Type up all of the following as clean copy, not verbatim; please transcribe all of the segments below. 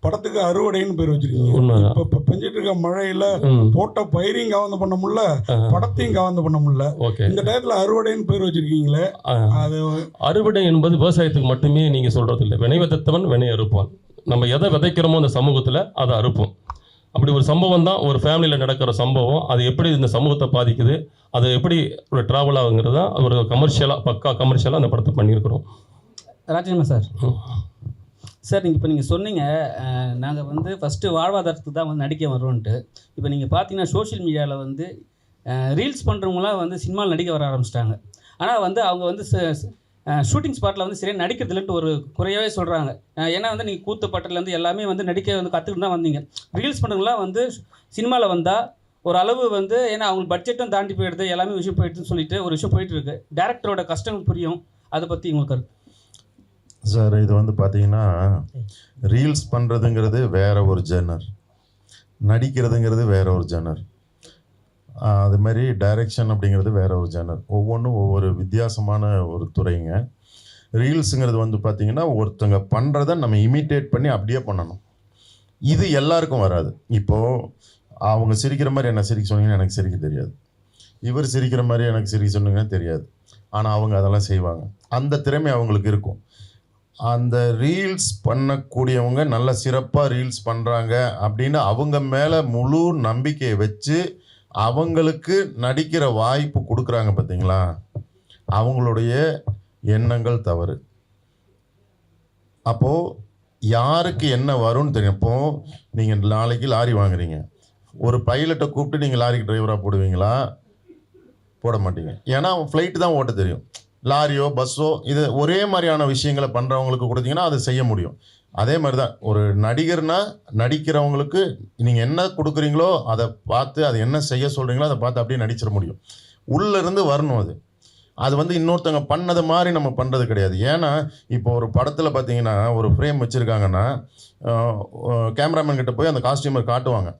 படத்துக்கு அறுவடைன்னு பேர் வச்சிருக்கீங்க. உண்மைதான். இப்போ பெஞ்சிட்டு இருக்க மழையில் போட்ட பயிரையும் கவர்ந்து பண்ண முடியல, படத்தையும் கவர்ந்து பண்ண முடியல. ஓகே. இந்த டயத்தில் அறுவடைன்னு பேர் வச்சிருக்கீங்களே, அது அறுவடை என்பது விவசாயத்துக்கு மட்டுமே நீங்கள் சொல்கிறது இல்லை. வினை விதைத்தவன் வினை அறுப்பான். நம்ம எதை விதைக்கிறோமோ அந்த சமூகத்தில் அதை அறுப்போம். அப்படி ஒரு சம்பவம் தான் ஒரு ஃபேமிலியில் நடக்கிற சம்பவம். அது எப்படி இந்த சமூகத்தை பாதிக்குது, அது எப்படி ஒரு ட்ராவல் ஆகுங்கிறது தான் ஒரு கமர்ஷியலாக, பக்கா கமர்ஷியலாக அந்த படத்தை பண்ணியிருக்கிறோம். ராஜேந்திரன் சார், சார் இப்போ நீங்கள் சொன்னீங்க நாங்கள் வந்து ஃபஸ்ட்டு வாழ்வாதாரத்துக்கு தான் வந்து நடிக்க வர்றோன்ட்டு. இப்போ நீங்கள் பார்த்தீங்கன்னா சோஷியல் மீடியாவில் வந்து ரீல்ஸ் பண்ணுறவங்களாம் வந்து சினிமாவில் நடிக்க வர ஆரம்பிச்சிட்டாங்க. ஆனால் வந்து அவங்க வந்து ஷூட்டிங் ஸ்பாட்டில் வந்து சரியாக நடிக்கிறதுலன்ட்டு ஒரு குறையவே சொல்கிறாங்க. ஏன்னா வந்து நீங்கள் கூத்துப்பட்டிலேருந்து எல்லாமே வந்து நடிக்க வந்து கற்றுக்கிட்டு தான் வந்தீங்க. ரீல்ஸ் பண்ணுறவங்களாம் வந்து சினிமாவில் வந்தால் ஒரு அளவு வந்து, ஏன்னா அவங்களுக்கு பட்ஜெட்டும் தாண்டி போயிடுது, எல்லாமே விஷயம் போயிடுதுன்னு சொல்லிட்டு ஒரு விஷயம் போயிட்டுருக்கு. டேரக்டரோட கஷ்டம் புரியும். அதை பற்றி உங்களுக்கு சார், இது வந்து பார்த்தீங்கன்னா ரீல்ஸ் பண்ணுறதுங்கிறது வேற ஒரு ஜெனர், நடிக்கிறதுங்கிறது வேற ஒரு ஜெனர், அது மாதிரி டைரக்ஷன் அப்படிங்கிறது வேற ஒரு ஜெனர். ஒவ்வொன்றும் ஒவ்வொரு வித்தியாசமான ஒரு துறைங்க. ரீல்ஸுங்கிறது வந்து பார்த்திங்கன்னா ஒருத்தங்க பண்ணுறதை நம்ம இமிட்டேட் பண்ணி அப்படியே பண்ணணும். இது எல்லாருக்கும் வராது. இப்போது அவங்க சிரிக்கிற மாதிரி என்ன சிரிக்க சொன்னீங்கன்னா எனக்கு சிரிக்க தெரியாது, இவர் சிரிக்கிற மாதிரி எனக்கு சிரிக்க சொன்னீங்கன்னா தெரியாது. ஆனால் அவங்க அதெல்லாம் செய்வாங்க. அந்த திறமை அவங்களுக்கு இருக்கும். அந்த ரீல்ஸ் பண்ணக்கூடியவங்க நல்ல சிறப்பாக ரீல்ஸ் பண்ணுறாங்க அப்படின்னு அவங்க மேலே முழு நம்பிக்கையை வச்சு அவங்களுக்கு நடிக்கிற வாய்ப்பு கொடுக்குறாங்க பார்த்தீங்களா, அவங்களுடைய எண்ணங்கள் தவறு. அப்போது யாருக்கு என்ன வரும்னு தெரியும். இப்போது நீங்கள் நாளைக்கு லாரி வாங்குறீங்க, ஒரு பைலட்டை கூப்பிட்டு நீங்கள் லாரிக்கு டிரைவராக போடுவீங்களா? போட மாட்டீங்க. ஏன்னா அவன் ஃப்ளைட்டு தான் ஓட்ட தெரியும். லாரியோ பஸ்ஸோ இது ஒரே மாதிரியான விஷயங்களை பண்ணுறவங்களுக்கு கொடுத்தீங்கன்னா அது செய்ய முடியும். அதே மாதிரி தான் ஒரு நடிகர்னா நடிக்கிறவங்களுக்கு நீங்கள் என்ன கொடுக்குறீங்களோ அதை பார்த்து அது என்ன செய்ய சொல்கிறீங்களோ அதை பார்த்து அப்படியே நடிச்சிட முடியும். உள்ளேருந்து வரணும். அது வந்து இன்னொருத்தவங்க பண்ணது மாதிரி நம்ம பண்ணுறது கிடையாது. ஏன்னா இப்போ ஒரு படத்தில் பார்த்தீங்கன்னா ஒரு ஃப்ரேம் வச்சுருக்காங்கன்னா கேமராமேன் கிட்ட போய் அந்த காஸ்டியூமர் காட்டுவாங்க.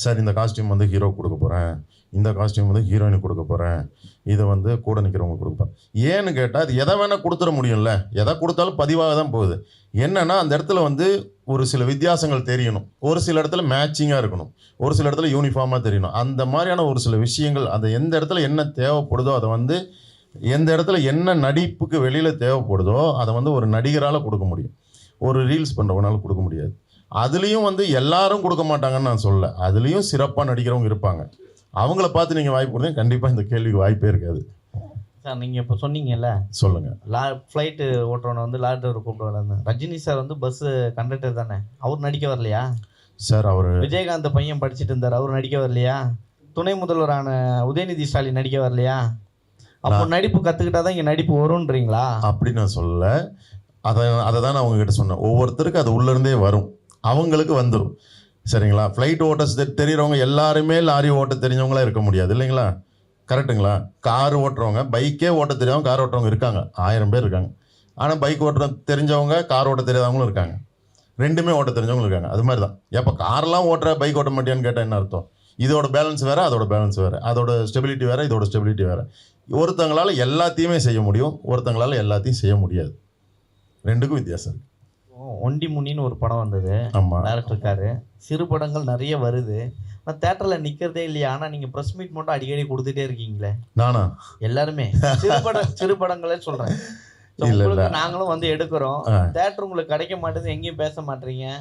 சார் இந்த காஸ்டியூம் வந்து ஹீரோ கொடுக்க போகிறேன், இந்த காஸ்டியூம் வந்து ஹீரோயினுக்கு கொடுக்க போகிறேன், இதை வந்து கூட நிற்கிறவங்க கொடுப்பேன். ஏன்னு கேட்டால் அது எதை வேணால் கொடுத்துட முடியும்ல. எதை கொடுத்தாலும் பதிவாக தான் போகுது. என்னென்னா அந்த இடத்துல வந்து ஒரு சில வித்தியாசங்கள் தெரியணும், ஒரு சில இடத்துல மேட்சிங்காக இருக்கணும், ஒரு சில இடத்துல யூனிஃபார்மாக தெரியணும். அந்த மாதிரியான ஒரு சில விஷயங்கள் அந்த எந்த இடத்துல என்ன தேவைப்படுதோ அதை வந்து எந்த இடத்துல என்ன நடிப்புக்கு வெளியில் தேவைப்படுதோ அதை வந்து ஒரு நடிகரால் கொடுக்க முடியும், ஒரு ரீல்ஸ் பண்ணுறவங்களால கொடுக்க முடியாது. அதுலேயும் வந்து எல்லாரும் கொடுக்க மாட்டாங்கன்னு நான் சொல்லலை. அதுலேயும் சிறப்பாக நடிக்கிறவங்க இருப்பாங்க. அவங்கள பார்த்து நீங்கள் வாய்ப்பு கொடுத்தீங்க, கண்டிப்பாக இந்த கேள்விக்கு வாய்ப்பே இருக்காது. சார் நீங்கள் இப்போ சொன்னீங்கல்ல, சொல்லுங்கள். ஃப்ளைட்டு ஓட்டுறவனை வந்து லாரி டிரைவர் கூப்பிட்டு ரஜினி சார் வந்து பஸ்ஸு கண்டக்டர் தானே, அவர் நடிக்க வரலையா? சார் அவர் விஜயகாந்த் பையன் படிச்சுட்டு இருந்தார், அவர் நடிக்க வரலையா? துணை முதல்வரான உதயநிதி ஸ்டாலின் நடிக்க வரலையா? அப்போ நடிப்பு கற்றுக்கிட்டா தான் இங்கே நடிப்பு வரும்ன்றீங்களா? அப்படி நான் சொல்லலை. அதை தான் நான் அவங்ககிட்ட சொன்னேன். ஒவ்வொருத்தருக்கு அது உள்ளேருந்தே வரும், அவங்களுக்கு வந்துடும். சரிங்களா? ஃப்ளைட் ஓட்ட தெரிகிறவங்க எல்லாருமே லாரி ஓட்ட தெரிஞ்சவங்களாம் இருக்க முடியாது இல்லைங்களா? கரெக்டுங்களா? கார் ஓட்டுறவங்க, பைக்கே ஓட்ட தெரியாதவங்க கார் ஓட்டுறவங்க இருக்காங்க, 1000 பேர் இருக்காங்க. ஆனால் பைக் ஓட்ட தெரிஞ்சவங்க கார் ஓட்ட தெரியாதவங்களும் இருக்காங்க, ரெண்டுமே ஓட்ட தெரிஞ்சவங்களும் இருக்காங்க. அது மாதிரி தான். எப்போ கார்லாம் ஓட்டுற பைக் ஓட்ட மாட்டியான்னு கேட்டால் என்ன அர்த்தம்? இதோட பேலன்ஸ் வேறு, அதோட பேலன்ஸ் வேறு, அதோட ஸ்டெபிலிட்டி வேறு, இதோட ஸ்டெபிலிட்டி வேறு. ஒருத்தங்களால் எல்லாத்தையுமே செய்ய முடியும், ஒருத்தங்களால் எல்லாத்தையும் செய்ய முடியாது. ரெண்டுக்கும் வித்தியாசம் இருக்குது. ஒண்டி முன்னின்னு ஒரு படம் வந்தது, டேரக்டர் இருக்காரு. சிறு படங்கள் நிறைய வருது, ஆனால் தேட்டரில் நிற்கிறதே இல்லையா? ஆனால் நீங்கள் ப்ரெஸ் மீட் மட்டும் அடிக்கடி கொடுத்துட்டே இருக்கீங்களே. நானா? எல்லாருமே சிறு படங்களே சொல்கிறேன். நாங்களும் வந்து எடுக்கிறோம், தேட்டர் உங்களுக்கு கிடைக்க மாட்டேங்குது, எங்கேயும் பேச மாட்டீங்க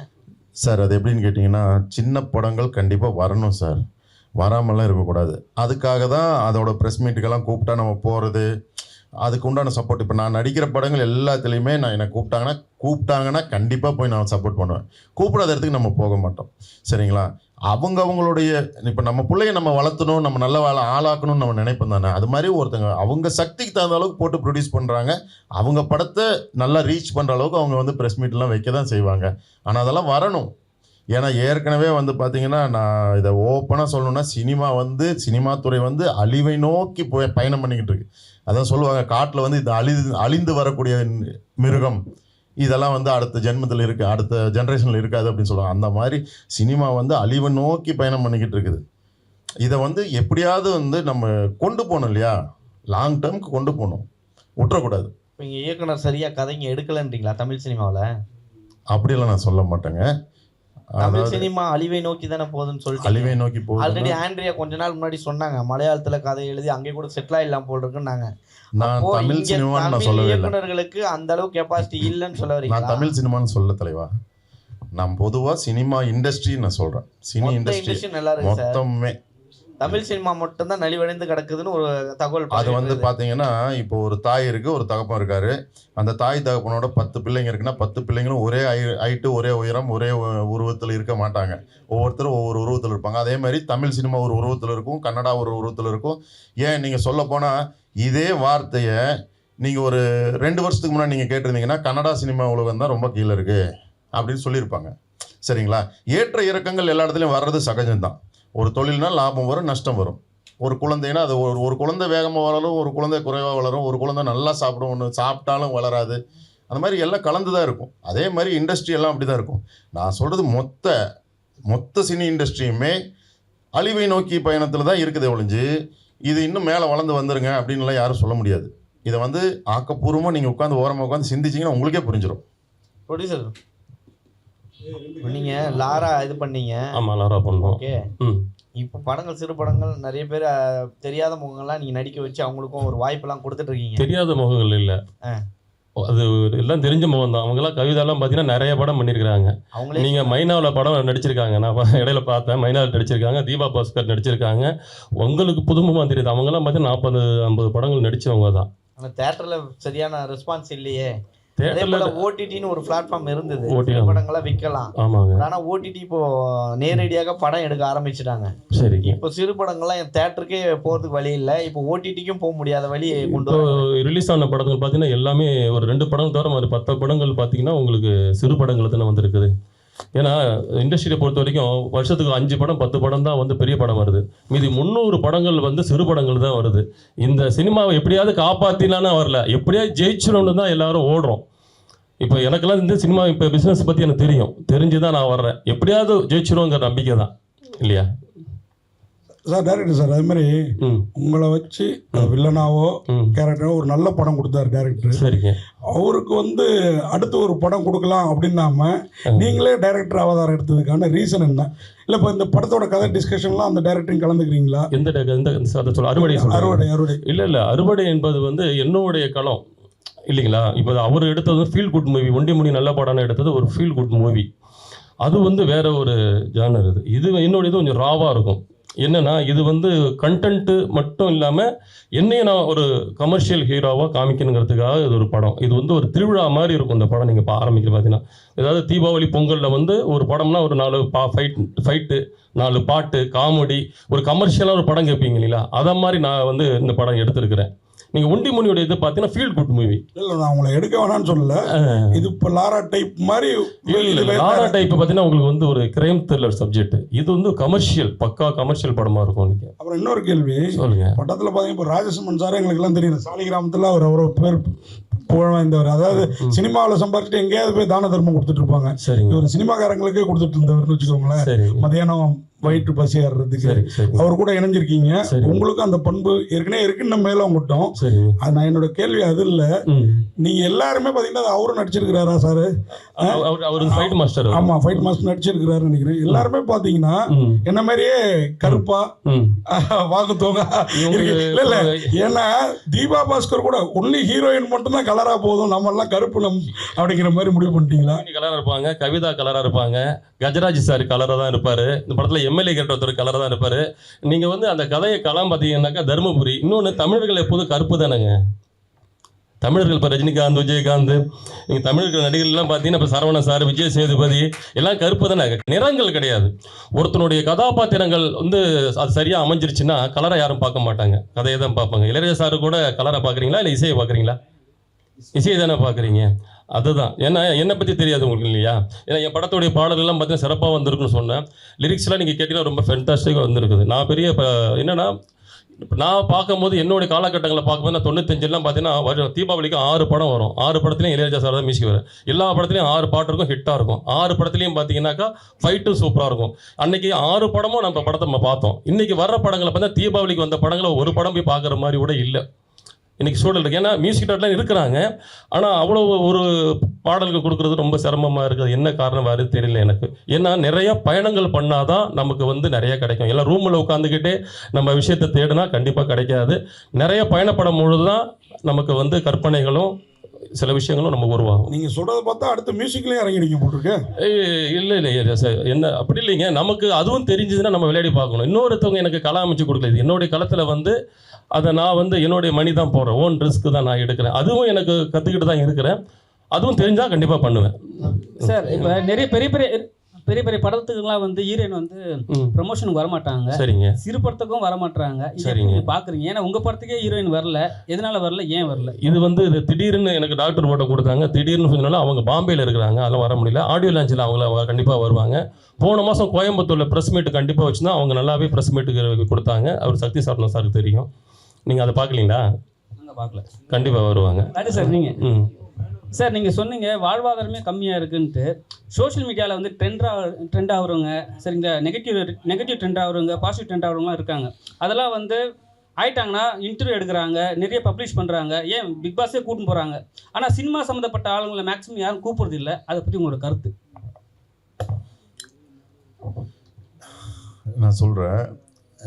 சார். அது எப்படின்னு கேட்டிங்கன்னா, சின்ன படங்கள் கண்டிப்பாக வரணும் சார், வராமலாம் இருக்கக்கூடாது. அதுக்காக தான் அதோட ப்ரெஸ் மீட்டுக்கெல்லாம் கூப்பிட்டா நம்ம போகிறது, அதுக்கு உண்டான சப்போர்ட். இப்போ நான் நடிக்கிற படங்கள் எல்லாத்துலேயுமே நான் என்னை கூப்பிட்டாங்கன்னா கண்டிப்பாக போய் நான் சப்போர்ட் பண்ணுவேன். கூப்பிடாத இடத்துக்கு நம்ம போக மாட்டோம். சரிங்களா? அவங்களுடைய இப்போ நம்ம பிள்ளைய நம்ம வளர்த்தணும், நம்ம நல்ல வேலை ஆளாக்கணும்னு நம்ம நினைப்போம் தானே. அது மாதிரி ஒருத்தங்க அவங்க சக்திக்கு தகுந்த அளவுக்கு போட்டு ப்ரொடியூஸ் பண்ணுறாங்க, அவங்க படத்தை நல்லா ரீச் பண்ணுற அளவுக்கு அவங்க வந்து ப்ரெஸ் மீட்லாம் வைக்க தான் செய்வாங்க. ஆனால் அதெல்லாம் வரணும். ஏன்னா ஏற்கனவே வந்து பார்த்திங்கன்னா, நான் இதை ஓப்பனாக சொல்லணுன்னா, சினிமா துறை வந்து அழிவை நோக்கி பயணம் பண்ணிக்கிட்டு இருக்கு. அதான் சொல்லுவாங்க, காட்டில் வந்து இது அழிந்து வரக்கூடிய மிருகம், இதெல்லாம் வந்து அடுத்த ஜென்மத்தில் இருக்குது, அடுத்த ஜென்ரேஷனில் இருக்காது அப்படின்னு சொல்லுவாங்க. அந்த மாதிரி சினிமா வந்து அழிவை நோக்கி பயணம் பண்ணிக்கிட்டு இருக்குது. இதை வந்து எப்படியாவது வந்து நம்ம கொண்டு போகணும் இல்லையா? லாங் டேர்முக்கு கொண்டு போகணும், விட்டுறக்கூடாது. இப்போ இங்கே இயக்குனர் சரியாக கதைங்க எடுக்கலைன்றீங்களா தமிழ் சினிமாவில்? அப்படியெல்லாம் நான் சொல்ல மாட்டேங்க. தமிழ் சினிமா அழிவை நோக்கி தானே போகுதுன்னு சொல்லிட்டு அழிவை நோக்கி ஆல்ரெடி போகுது. ஆண்ட்ரியா கொஞ்ச நாள் முன்னாடி சொன்னாங்க மலையாளத்துல கதை எழுதி அங்கே கூட செட்டில் ஆயிடலாம் போல் இருக்குன்னாங்க. நான் அப்போ தமிழ் இங்க சினிமான்னு நான் தமிழ் சொல்லவே இல்லை. இயக்குனர்களுக்கு அந்த அளவு கெப்பாசிட்டி இல்லைன்னு சொல்ல நான் வரீங்களா? தமிழ் சினிமான்னு சொல்ல தலைவா, நான் பொதுவா சினிமா இண்டஸ்ட்ரி நான் சொல்றேன். சினி மொத்த இண்டஸ்ட்ரி industry நல்லா இருக்கு சார். மொத்தமே தமிழ் சினிமா மட்டும்தான் நலிவடைந்து கிடக்குதுன்னு ஒரு தகவல் அது வந்து பரவிட்டு பாத்தீங்கன்னா, இப்போ ஒரு தாய் இருக்கு, ஒரு தகப்பன் இருக்காரு. அந்த தாய் தகப்பனோட 10 பிள்ளைங்க இருக்குன்னா 10 பிள்ளைங்களும் ஒரே ஹைட்டு, ஒரே உயரம், ஒரே உருவத்தில் இருக்க மாட்டாங்க. ஒவ்வொருத்தரும் ஒவ்வொரு உருவத்தில் இருப்பாங்க. அதே மாதிரி தமிழ் சினிமா ஒரு உருவத்தில் இருக்கும், கன்னடா ஒரு உருவத்தில் இருக்கும். ஏன் நீங்கள் சொல்ல போனால் இதே வார்த்தையை நீங்கள் ஒரு 2 வருஷத்துக்கு முன்னாடி நீங்கள் கேட்டிருந்தீங்கன்னா கன்னடா சினிமா உலகம் தான் ரொம்ப கீழே இருக்குது அப்படின்னு சொல்லியிருப்பாங்க. சரிங்களா? ஏற்ற இறக்கங்கள் எல்லா இடத்துலையும் வர்றது சகஜம்தான். ஒரு தொழில்னா லாபம் வரும், நஷ்டம் வரும். ஒரு குழந்தைன்னா அது ஒரு குழந்தை வேகமாக வளரும், ஒரு குழந்தை குறைவாக வளரும், ஒரு குழந்தை நல்லா சாப்பிடும், ஒன்று சாப்பிட்டாலும் வளராது. அந்த மாதிரி எல்லாம் கலந்து தான் இருக்கும். அதே மாதிரி இண்டஸ்ட்ரி எல்லாம் அப்படி தான் இருக்கும். நான் சொல்கிறது மொத்த சினி இண்டஸ்ட்ரியுமே அழிவை நோக்கி பயணத்தில் தான் இருக்குது ஒழிஞ்சு இது இன்னும் மேலே வளர்ந்து வந்துருங்க அப்படின்லாம் யாரும் சொல்ல முடியாது. இதை வந்து ஆக்கப்பூர்வமாக நீங்கள் உட்காந்து ஓரமாக உட்காந்து சிந்திச்சிங்கன்னா உங்களுக்கே புரிஞ்சிடும். ப்ரொடியூசர் நீங்க லாரா இது பண்ணீங்க. ஆமா, லாரா பண்ணோம். ஓகே, ம். இப்போ படங்கள் சிறு படங்கள் நிறைய பேர் தெரியாத முகங்கள்லாம் நீங்க நடிக்க வச்சு அவங்களுக்கும் ஒரு வாய்ப்பெல்லாம் கொடுத்துட்டு இருக்கீங்க. தெரியாத முகங்கள் இல்லை, அது எல்லாம் தெரிஞ்ச முகம் தான். அவங்கெல்லாம் கவிதாலாம் பார்த்தீங்கன்னா நிறைய படம் பண்ணியிருக்கிறாங்க. அவங்களே நீங்கள் மைனாவில் படம் நடிச்சிருக்காங்க, நான் இடையில பார்த்தேன். மைனாவில் நடிச்சிருக்காங்க, தீபா பாஸ்கர் நடிச்சிருக்காங்க. உங்களுக்கு புதுமுகமாக தெரியுது. அவங்கெல்லாம் பார்த்தீங்கன்னா 40-50 படங்கள் நடித்தவங்க தான். ஆனால் தேட்டரில் சரியான ரெஸ்பான்ஸ் இல்லையே. அதே தேட்டரில் போல ஓடிடின்னு ஒரு பிளாட்ஃபார்ம் இருந்தது, OTT சிறு படங்களை விற்கலாம். ஆமாங்க. ஆனா ஓடிடி இப்போ நேரடியாக படம் எடுக்க ஆரம்பிச்சிட்டாங்க. சரிங்க. இப்போ சிறு படங்கள்லாம் என் தேட்டருக்கே போறதுக்கு வழி இல்லை, இப்போ ஓடிடிக்கும் போக முடியாத வழி கொண்டு இப்போ வராங்க. ரிலீஸ் ஆன படங்கள் பார்த்தீங்கன்னா எல்லாமே ஒரு 2 படங்கள் தவிர ஒரு 10 படங்கள் பார்த்தீங்கன்னா உங்களுக்கு சிறு படங்கள் தானே வந்திருக்குது. ஏன்னா இண்டஸ்ட்ரியை பொறுத்த வரைக்கும் வருஷத்துக்கு 5 படம் 10 படம் தான் வந்து பெரிய படம் வருது. மீதி 300 படங்கள் வந்து சிறு படங்கள் தான் வருது. இந்த சினிமாவை எப்படியாவது காப்பாற்றினாலும் வரல, எப்படியாவது ஜெயிச்சிடணும்னு தான் எல்லாரும் ஓடுறோம். இப்போ எனக்கெல்லாம் இந்த சினிமா இப்போ பிஸ்னஸ் பற்றி எனக்கு தெரிஞ்சு தான் நான் வர்றேன். எப்படியாவது ஜெயிச்சிடுவோங்கிற நம்பிக்கை தான் இல்லையா சார்? டேரக்டர் சார், அது மாதிரி உங்களை வச்சு வில்லனாவோ கேரக்டரோ ஒரு நல்ல படம் கொடுத்தாரு டேரக்டர். சரிங்க. அவருக்கு வந்து அடுத்து ஒரு படம் கொடுக்கலாம் அப்படின்னாம நீங்களே டைரக்டர் அவதாரம் எடுத்ததுக்கான ரீசன் என்ன? இல்லை இப்போ இந்த படத்தோட கதை டிஸ்கஷன்லாம் அந்த டைரக்டரையும் கலந்துக்கிறீங்களா? அறுவடை இல்லை, அறுவடை என்பது வந்து என்னுடைய களம் இல்லைங்களா? இப்போ அவர் எடுத்தது ஃபீல் குட் மூவி, ஒண்டி முடி நல்ல படம்னு எடுத்தது ஒரு ஃபீல் குட் மூவி. அது வந்து வேற ஒரு ஜானர். இது என்னுடைய கொஞ்சம் ராவாக இருக்கும். என்னன்னா இது வந்து கண்டென்ட்டு மட்டும் இல்லாமல் என்னையும் நான் ஒரு கமர்ஷியல் ஹீரோவாக காமிக்கணுங்கிறதுக்காக இது ஒரு படம். இது வந்து ஒரு திருவிழா மாதிரி இருக்கும் இந்த படம். நீங்கள் ஆரம்பிக்க பார்த்தீங்கன்னா ஏதாவது தீபாவளி பொங்கலில் வந்து ஒரு படம்னா ஒரு 4 ஃபைட்டு 4 பாட்டு காமெடி ஒரு கமர்ஷியலாக ஒரு படம் கேட்பீங்க இல்லைங்களா? அதை மாதிரி நான் வந்து இந்த படம் எடுத்திருக்கிறேன். நீங்கள் ஒண்டி முனியோட இது பார்த்தீங்கன்னா ஃபீல் குட் மூவி. இல்லை, நான் உங்களை எடுக்க வேணாம்னு சொல்லல. இது இப்போ லாரா டைப் மாதிரி. லாரா டைப் பார்த்தீங்கன்னா உங்களுக்கு வந்து ஒரு கிரைம் த்ரில்லர் சப்ஜெக்ட். இது வந்து கமர்ஷியல், பக்கா கமர்ஷியல் படமாக இருக்கும். நீங்கள் அப்புறம் இன்னொரு கேள்வி சொல்லுங்க. படத்தில் பார்த்தீங்கன்னா இப்போ ராஜசம்மன் சார் எங்களுக்குலாம் தெரியும், சாலிகிராமத்தில் அவர் பேர் புகழ் வாய்ந்தவர். அதாவது சினிமாவில் சம்பாதிச்சுட்டு எங்கேயாவது போய் தான தர்மம் கொடுத்துட்டு இருப்பாங்க. இவர் சினிமாக்காரங்களுக்கே கொடுத்துட்டு இருந்தவர்னு வச்சுக்கோங்களேன். மதியானம் வயிற்று பசி ஏறுறதுக்கு அவர் கூட இணைஞ்சிருக்கீங்க. உங்களுக்கு அந்த பண்பு ஏற்கனவே இருக்குன்னு மேல உங்கட்டும். நான் என்னோட கேள்வி அது இல்ல, நீங்க எல்லாருமே பாத்தீங்கன்னா அவரும் நடிச்சிருக்கிறாரா சார்? Fight master. ஆமா, ஃபைட் மாஸ்டர் நடிச்சிருக்கிறாரு நினைக்கிறேன். எல்லாருமே பாத்தீங்கன்னா என்ன மாதிரியே கருப்பா வாங்குத்தோங்க. இல்ல இல்ல, ஏன்னா தீபா பாஸ்கர் கூட ஒன்லி ஹீரோயின் மட்டும் தான் கலரா போதும், நம்ம எல்லாம் கருப்பு அப்படிங்கிற மாதிரி முடிவு பண்ணிட்டீங்களா? கலரா இருப்பாங்க, கவிதா கலரா இருப்பாங்க, கஜராஜ் சார் கலரா தான் இருப்பாரு, இந்த படத்துல எம்எல்ஏ கேரக்டர் ஒருத்தர் கலரா தான் இருப்பாரு. நீங்க வந்து அந்த கதையை களம் பார்த்தீங்கன்னாக்கா தருமபுரி. இன்னொன்று, தமிழர்கள் எப்போதும் கருப்பு தானேங்க. தமிழர்கள் இப்போ ரஜினிகாந்த், விஜயகாந்த், நீங்கள் தமிழர்கள் நடிகர்கள்லாம் பார்த்தீங்கன்னா இப்போ சரவணன் சார், விஜய் சேதுபதி எல்லாம் கருப்பு தானே, நிறங்கள் கிடையாது. ஒருத்தனுடைய கதாபாத்திரங்கள் வந்து அது சரியாக அமைஞ்சிருச்சுன்னா கலரை யாரும் பார்க்க மாட்டாங்க, கதையை தான் பார்ப்பாங்க. இளையராஜா சார் கூட கலரை பார்க்குறீங்களா இல்லை இசையை பார்க்குறீங்களா? இசையை தானே பார்க்குறீங்க. அதுதான். ஏன்னா என்னை பற்றி தெரியாது உங்களுக்கு இல்லையா? ஏன்னா என் படத்துடைய பாடல்கள்லாம் பார்த்தீங்கன்னா சிறப்பாக வந்திருக்குன்னு சொன்னேன். லிரிக்ஸ்லாம் நீங்கள் கேட்டிங்கன்னா ரொம்ப ஃபென்டாஸ்டிக்காக வந்திருக்குது. நான் பெரிய இப்போ என்னென்னா, இப்போ நான் பார்க்கும்போது என்னுடைய காலகட்டங்களை பார்க்கும்போது நான் 95 பார்த்தீங்கன்னா தீபாவளிக்கு 6 படம் வரும். 6 படத்துலையும் இளையராஜா சார் தான் மியூசிக் வரும். எல்லா படத்துலையும் 6 பாட்டு இருக்கும், ஹிட்டாக இருக்கும். 6 படத்துலையும் பார்த்தீங்கன்னாக்கா ஃபைட்டும் சூப்பராக இருக்கும். அன்னைக்கு 6 படமும் நம்ம படத்தை நம்ம பார்த்தோம். இன்றைக்கி வர்ற படங்களை பார்த்தா தீபாவளிக்கு வந்த படங்களை ஒரு படம் போய் பார்க்குற மாதிரி கூட இல்லை. இன்றைக்கி சூழல் இருக்குது. ஏன்னா மியூசிக் டேரக்டர்லாம் இருக்கிறாங்க, ஆனால் அவ்வளோ ஒரு பாடல்கள் கொடுக்குறது ரொம்ப சிரமமாக இருக்குது. என்ன காரணம் வருது தெரியல எனக்கு. ஏன்னா நிறைய பயணங்கள் பண்ணாதான் நமக்கு வந்து நிறைய கிடைக்கும். எல்லாம் ரூமில் உட்காந்துக்கிட்டே நம்ம விஷயத்தை தேடினா கண்டிப்பாக கிடைக்காது. நிறைய பயணப்படும் பொழுது தான் நமக்கு வந்து கற்பனைகளும் சில விஷயங்களும் நமக்கு உருவாகும். நீங்கள் சொல்கிறத பார்த்தா அடுத்த மியூசிக்லேயும் இறங்கிடுங்க போட்டிருக்கு. இல்லை சார், என்ன அப்படி இல்லைங்க. நமக்கு அதுவும் தெரிஞ்சதுன்னா நம்ம விளையாடி பார்க்கணும். இன்னொருத்தவங்க எனக்கு களை அமைச்சு கொடுக்கல. இது என்னுடைய களத்தில் வந்து அதை நான் வந்து என்னுடைய மணி தான் போடுறேன், ஓன் ரிஸ்க்கு தான் நான் எடுக்கிறேன். அதுவும் எனக்கு கற்றுக்கிட்டு தான் இருக்கிறேன். அதுவும் தெரிஞ்சால் கண்டிப்பாக பண்ணுவேன் சார். இப்போ நிறைய பெரிய பெரிய படத்துக்குலாம் வந்து ஹீரோயின் வந்து ப்ரமோஷனுக்கு வரமாட்டாங்க. சரிங்க. சிறு படத்துக்கும் வரமாட்டாங்க. சரிங்க. பார்க்குறீங்க, ஏன்னா உங்கள் படத்துக்கே ஹீரோயின் வரல, எதனால வரல, ஏன் வரல? இது வந்து இது திடீர்னு எனக்கு டாக்டர் போட்ட கொடுத்தாங்க. திடீர்னு சொன்னாலும் அவங்க பாம்பேயில் இருக்கிறாங்க, அதெல்லாம் வர முடியல. ஆடியோ லான்ச்சில் அவங்கள கண்டிப்பாக வருவாங்க. போன மாதம் கோயம்புத்தூரில் ப்ரெஸ் மீட்டு கண்டிப்பாக வச்சுருந்தா அவங்க நல்லாவே ப்ரெஸ் மீட்டுக்கு கொடுத்தாங்க. அவர் சக்தி சாரணம் சாருக்கு தெரியும். நீங்கள் அதை பார்க்கலீங்களா? நாங்கள் பார்க்கல. கண்டிப்பாக வருவாங்க. அது சார் நீங்கள் சார் நீங்கள் சொன்னீங்க வாழ்வாதாரமே கம்மியாக இருக்குன்ட்டு. சோஷியல் மீடியாவில் வந்து ட்ரெண்ட் ஆகுறவங்க, சரிங்களா, நெகட்டிவ் ட்ரெண்ட் ஆகுறவங்க, பாசிட்டிவ் ட்ரெண்ட் ஆகுறவங்களாம் இருக்காங்க. அதெல்லாம் வந்து ஆயிட்டாங்கன்னா இன்டர்வியூ எடுக்கிறாங்க, நிறைய பப்ளிஷ் பண்ணுறாங்க, ஏன் பிக் பாஸே கூட்டின்னு போகிறாங்க. ஆனால் சினிமா சம்மந்தப்பட்ட ஆளுங்களை மேக்ஸிமம் யாரும் கூப்பிட்றது இல்லை. அதை பற்றி உங்களோட கருத்து? நான் சொல்கிறேன்,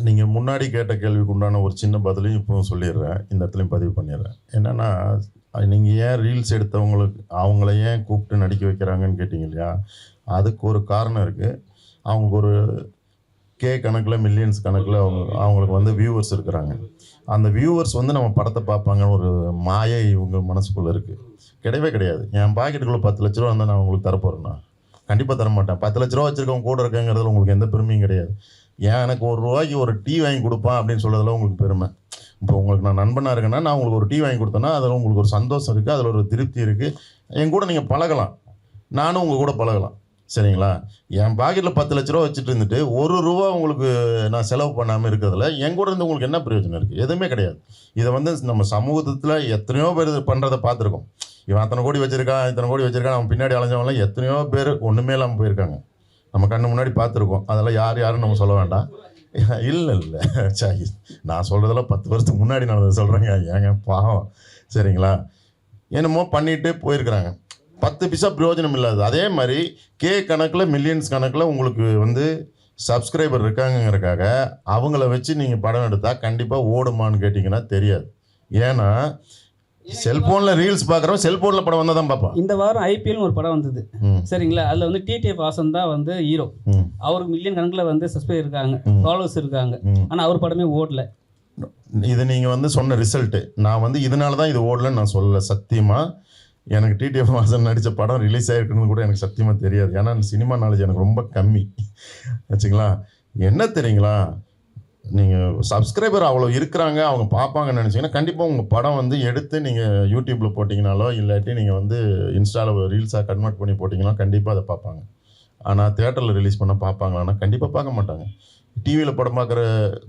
நீங்கள் முன்னாடி கேட்ட கேள்விக்கு உண்டான ஒரு சின்ன பதிலையும் இப்போவும் சொல்லிடுறேன், இந்த இடத்துலையும் பதிவு பண்ணிடுறேன். என்னென்னா, நீங்கள் ஏன் ரீல்ஸ் எடுத்தவங்களுக்கு அவங்கள ஏன் கூப்பிட்டு நடிக்க வைக்கிறாங்கன்னு கேட்டிங்க இல்லையா? அதுக்கு ஒரு காரணம் இருக்குது. அவங்களுக்கு ஒரு கணக்கில் மில்லியன்ஸ் கணக்கில் அவங்களுக்கு வந்து வியூவர்ஸ் இருக்கிறாங்க. அந்த வியூவர்ஸ் வந்து நம்ம படத்தை பார்ப்பாங்கன்னு ஒரு மாயை இவங்க மனசுக்குள்ளே இருக்குது. கிடையவே கிடையாது. என் பாக்கெட்டுக்குள்ளே 10 லட்ச ரூபா இருந்தால் நான் உங்களுக்கு தரப்போகிறேன்னா கண்டிப்பாக தரமாட்டேன். 10 லட்ச ரூபா வச்சுருக்கவங்க கூட இருக்கங்கிறதுல உங்களுக்கு எந்த பெருமையும் கிடையாது. ஏன் எனக்கு ₹1 ஒரு டீ வாங்கி கொடுப்பான் அப்படின்னு சொல்கிறதுல உங்களுக்கு பெருமை. இப்போ உங்களுக்கு நான் நண்பனாக இருக்கேன்னா நான் உங்களுக்கு ஒரு டீ வாங்கி கொடுத்தேன்னா அதில் உங்களுக்கு ஒரு சந்தோஷம் இருக்குது, அதில் ஒரு திருப்தி இருக்குது. என் கூட நீங்கள் பழகலாம், நானும் உங்கள் கூட பழகலாம். சரிங்களா? என் பாக்கெட்டில் 10 லட்ச ரூபா வச்சுட்டு இருந்துட்டு ₹1 உங்களுக்கு நான் செலவு பண்ணாமல் இருக்கிறதுல என் கூட இருந்து உங்களுக்கு என்ன பிரயோஜனம் இருக்குது? எதுவுமே கிடையாது. இதை வந்து நம்ம சமூகத்தில் எத்தனையோ பேர் பண்ணுறதை பார்த்துருக்கோம். இவன் அத்தனை கோடி வச்சுருக்கான், இத்தனை கோடி வச்சுருக்கான், அவன் பின்னாடி அலைஞ்சவங்களாம் எத்தனையோ பேர் ஒன்றுமே இல்லாமல் போயிருக்காங்க. நம்ம கண்ணு முன்னாடி பார்த்துருக்கோம். அதெல்லாம் யாருன்னு நம்ம சொல்ல வேண்டாம். இல்லை சாய், நான் சொல்கிறதெல்லாம் 10 வருஷத்துக்கு முன்னாடி நான் சொல்கிறேங்க. ஏங்க பாவம். சரிங்களா? என்னமோ பண்ணிட்டு போயிருக்கிறாங்க. 10 பைசா பிரயோஜனம் இல்லாது. அதே மாதிரி கணக்கில் மில்லியன்ஸ் கணக்கில் உங்களுக்கு வந்து சப்ஸ்கிரைபர் இருக்காங்கங்கிறக்காக அவங்கள வச்சு நீங்கள் படம் எடுத்தால் கண்டிப்பாக ஓடுமான்னு கேட்டிங்கன்னா தெரியாது. ஏன்னா செல்போனில் ரீல்ஸ் பார்க்குறோம், செல்போனில் படம் வந்தால் தான் பார்ப்போம். இந்த வாரம் ஐபிஎல்னு ஒரு படம் வந்தது, சரிங்களா? அதில் வந்து டிடிஎஃப் வாசன் தான் வந்து ஹீரோ. அவருக்கு மில்லியன் கணக்கில் வந்து சப்ஸ்கிரைபர் இருக்காங்க, ஃபாலோவர்ஸ் இருக்காங்க. ஆனால் அவர் படமே ஓடல. இது நீங்கள் வந்து சொன்ன ரிசல்ட்டு. நான் வந்து இதனால தான் இது ஓடலன்னு நான் சொல்லலை. சத்தியமாக எனக்கு டிடிஎஃப் வாசன் நடித்த படம் ரிலீஸ் ஆகிருக்குன்னு கூட எனக்கு சத்தியமாக தெரியாது. ஏன்னா சினிமா நாலேஜ் எனக்கு ரொம்ப கம்மி வச்சுங்களா. என்ன தெரியுங்களா, நீங்கள் சப்ஸ்கிரைபர் அவ்வளோ இருக்கிறாங்க, அவங்க பார்ப்பாங்கன்னு நினச்சிங்கன்னா கண்டிப்பாக உங்கள் படம் வந்து எடுத்து நீங்கள் யூடியூப்பில் போட்டிங்கனாலோ இல்லாட்டி நீங்கள் வந்து இன்ஸ்டாவில் ரீல்ஸாக கன்வெர்ட் பண்ணி போட்டிங்கன்னா கண்டிப்பாக அதை பார்ப்பாங்க. ஆனால் தியேட்டரில் ரிலீஸ் பண்ண பார்ப்பாங்களான்னா கண்டிப்பாக பார்க்க மாட்டாங்க. டிவியில் படம் பார்க்குற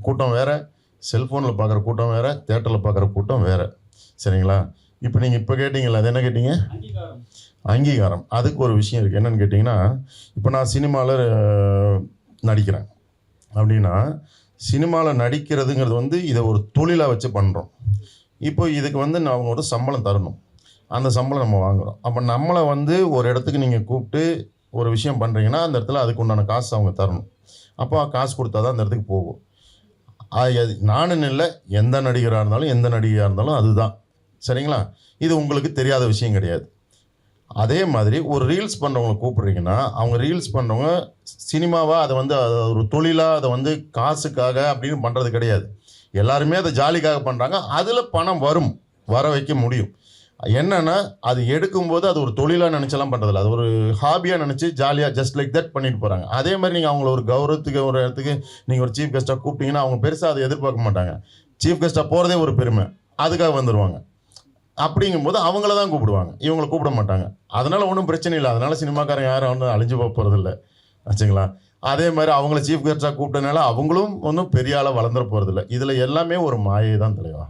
கூட்டம் வேறு, செல்ஃபோனில் பார்க்குற கூட்டம் வேறு, தியேட்டரில் பார்க்குற கூட்டம் வேறு. சரிங்களா? இப்போ நீங்கள் இப்போ கேட்டிங்களா, அது என்ன கேட்டிங்க? அங்கீகாரம். அதுக்கு ஒரு விஷயம் இருக்குது. என்னென்னு கேட்டிங்கன்னா, இப்போ நான் சினிமாவில் நடிக்கிறேன் அப்படின்னா சினிமாவில் நடிக்கிறதுங்கிறது வந்து இதை ஒரு தொழிலாக வச்சு பண்ணுறோம். இப்போ இதுக்கு வந்து அவங்க ஒரு சம்பளம் தரணும், அந்த சம்பளம் நம்ம வாங்குகிறோம். அப்போ நம்மளை வந்து ஒரு இடத்துக்கு நீங்கள் கூப்பிட்டு ஒரு விஷயம் பண்ணுறீங்கன்னா அந்த இடத்துல அதுக்கு உண்டான காசு அவங்க தரணும். அப்போ காசு கொடுத்தா தான் அந்த இடத்துக்கு போகும். நானும் இல்லை, எந்த நடிகராக இருந்தாலும் எந்த நடிகையாக இருந்தாலும் அதுதான். சரிங்களா? இது உங்களுக்கு தெரியாத விஷயம் கிடையாது. அதே மாதிரி ஒரு ரீல்ஸ் பண்ணுறவங்களை கூப்பிட்றீங்கன்னா அவங்க ரீல்ஸ் பண்ணுறவங்க சினிமாவாக அதை வந்து ஒரு தொழிலாக அதை வந்து காசுக்காக அப்படின்னு பண்ணுறது கிடையாது. எல்லாருமே அதை ஜாலிக்காக பண்ணுறாங்க. அதில் பணம் வர வைக்க முடியும். என்னென்னா அது எடுக்கும்போது அது ஒரு தொழிலாக நினச்செல்லாம் பண்ணுறதில்ல, அது ஒரு ஹாபியாக நினச்சி ஜாலியாக ஜஸ்ட் லைக் தட் பண்ணிட்டு போகிறாங்க. அதே மாதிரி நீங்கள் அவங்கள ஒரு கௌரவத்துக்கு ஒரு இடத்துக்கு நீங்கள் ஒரு சீஃப் கெஸ்ட்டாக கூப்பிட்டீங்கன்னா அவங்க பெருசாக அதை எதிர்பார்க்க மாட்டாங்க. சீஃப் கெஸ்ட்டாக போகிறதே ஒரு பெருமை, அதுக்காக வந்துடுவாங்க. அப்படிங்கும்போது அவங்கள தான் கூப்பிடுவாங்க, இவங்களை கூப்பிட மாட்டாங்க. அதனால் ஒன்றும் பிரச்சனை இல்லை. அதனால் சினிமாக்காரங்க யாரும் ஒன்றும் அழிஞ்சு போகிறதில்ல ஆச்சுங்களா. அதே மாதிரி அவங்கள சீஃப் கெஸ்ட்டாக கூப்பிட்டனால அவங்களும் ஒன்றும் பெரிய ஆளாக வளர்ந்துட போகிறதில்ல. இதில் எல்லாமே ஒரு மாயை தான் தலைவா.